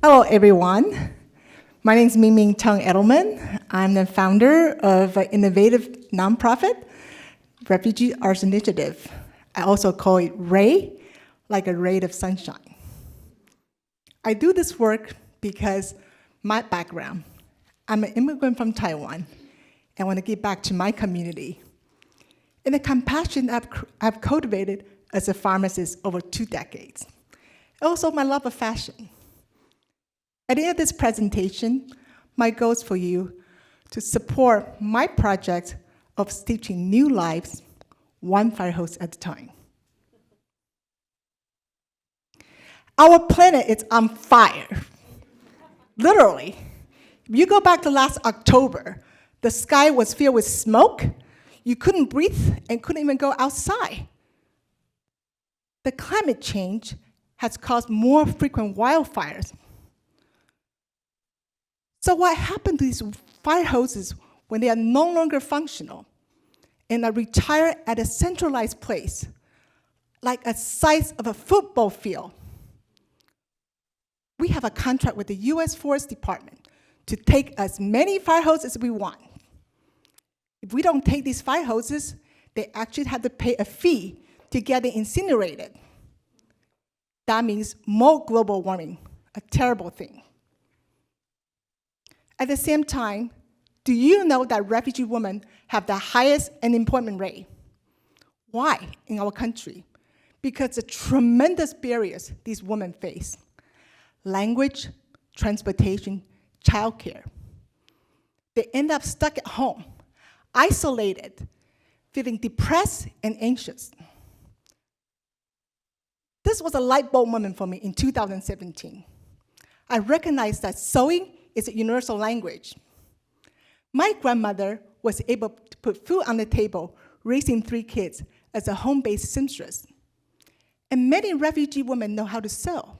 Hello, everyone. My name is Ming Tung Edelman. I'm the founder of an innovative nonprofit, Refugee Arts Initiative. I also call it RAY, like a ray of sunshine. I do this work because my background, I'm an immigrant from Taiwan, and I want to give back to my community. And the compassion I've cultivated as a pharmacist over 2 decades. Also, my love of fashion. At the end of this presentation, my goal is for you to support my project of stitching new lives, one fire hose at a time. Our planet is on fire, literally. If you go back to last October, the sky was filled with smoke, you couldn't breathe and couldn't even go outside. The climate change has caused more frequent wildfires. So what happened to these fire hoses when they are no longer functional and are retired at a centralized place, like a size of a football field? We have a contract with the US Forest Department to take as many fire hoses as we want. If we don't take these fire hoses, they actually have to pay a fee to get it incinerated. That means more global warming, a terrible thing. At the same time, do you know that refugee women have the highest unemployment rate? Why in our country? Because the tremendous barriers these women face. Language, transportation, childcare. They end up stuck at home, isolated, feeling depressed and anxious. This was a light bulb moment for me in 2017. I recognized that sewing is a universal language. My grandmother was able to put food on the table, raising 3 kids as a home-based seamstress. And many refugee women know how to sew.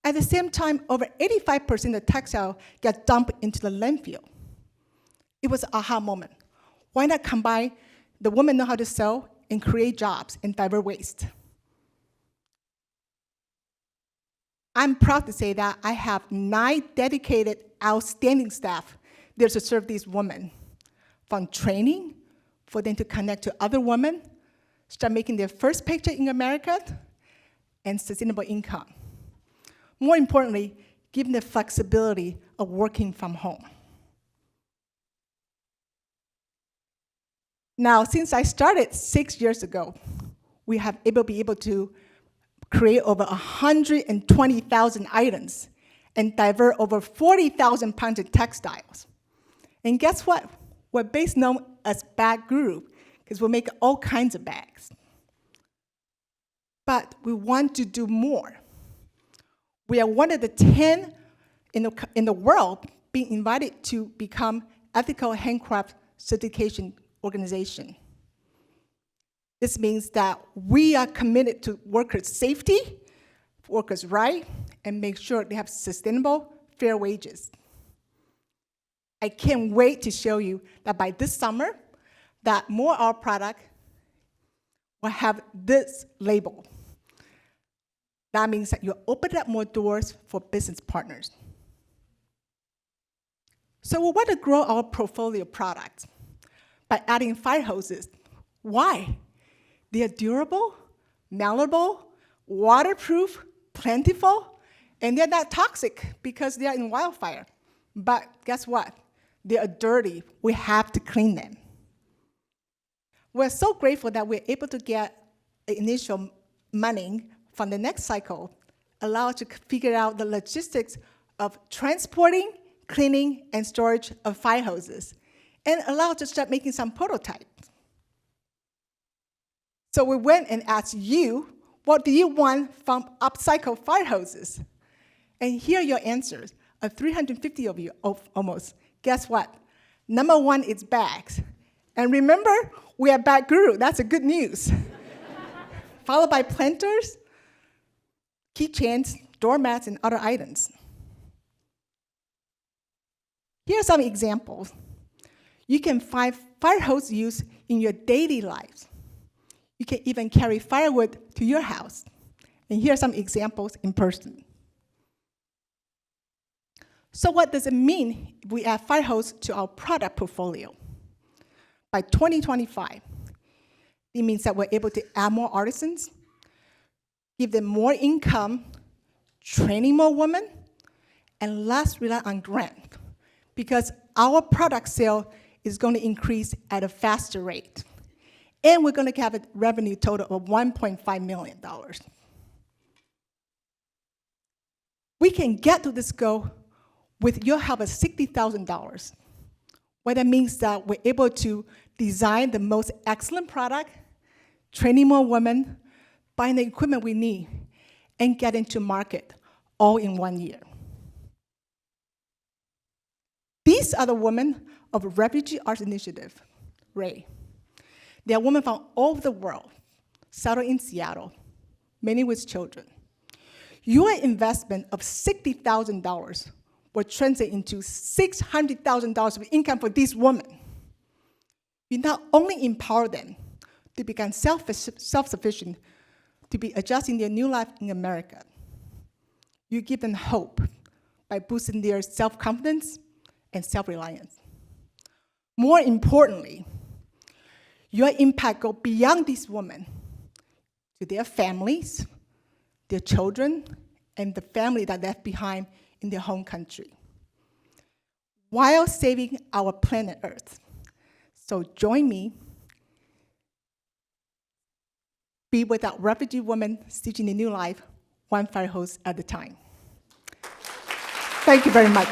At the same time, over 85% of textile get dumped into the landfill. It was an aha moment. Why not combine the women know how to sew and create jobs and divert waste? I'm proud to say that I have 9 dedicated, outstanding staff there to serve these women, from training for them to connect to other women, start making their first paycheck in America, and sustainable income. More importantly, give them the flexibility of working from home. Now, since I started 6 years ago, we have been able to create over 120,000 items and divert over 40,000 pounds of textiles. And guess what? We're based known as Bag Guru, because we make all kinds of bags. But we want to do more. We are one of the 10 in the world being invited to become ethical handcraft certification organization. This means that we are committed to workers' safety, workers' rights, and make sure they have sustainable, fair wages. I can't wait to show you that by this summer, that more of our product will have this label. That means that you open up more doors for business partners. So we want to grow our portfolio products by adding fire hoses. Why? They are durable, malleable, waterproof, plentiful, and they're not toxic because they are in wildfire. But guess what? They are dirty. We have to clean them. We're so grateful that we're able to get initial money from the NextCycle, allow us to figure out the logistics of transporting, cleaning, and storage of fire hoses, and allow us to start making some prototypes. So we went and asked you, what do you want from upcycled fire hoses? And here are your answers, 350 of you, almost. Guess what? Number 1 is bags. And remember, we are Bag Guru. That's a good news. Followed by planters, keychains, doormats, and other items. Here are some examples. You can find fire hose use in your daily lives. You can even carry firewood to your house. And here are some examples in person. So what does it mean if we add fire hose to our product portfolio? By 2025, it means that we're able to add more artisans, give them more income, training more women, and less rely on grant, because our product sale is going to increase at a faster rate. And we're going to have a revenue total of $1.5 million. We can get to this goal with your help of $60,000. What that means that we're able to design the most excellent product, training more women, buying the equipment we need, and get into market all in 1 year. These are the women of Refugee Arts Initiative, RAY. They are women from all over the world, settled in Seattle, many with children. Your investment of $60,000 will translate into $600,000 of income for these women. You not only empower them to become self-sufficient, to be adjusting their new life in America, you give them hope by boosting their self-confidence and self-reliance. More importantly, your impact goes beyond these women to their families, their children, and the family that left behind in their home country, while saving our planet Earth. So join me. Be with our refugee women stitching a new life, one fire hose at a time. Thank you very much.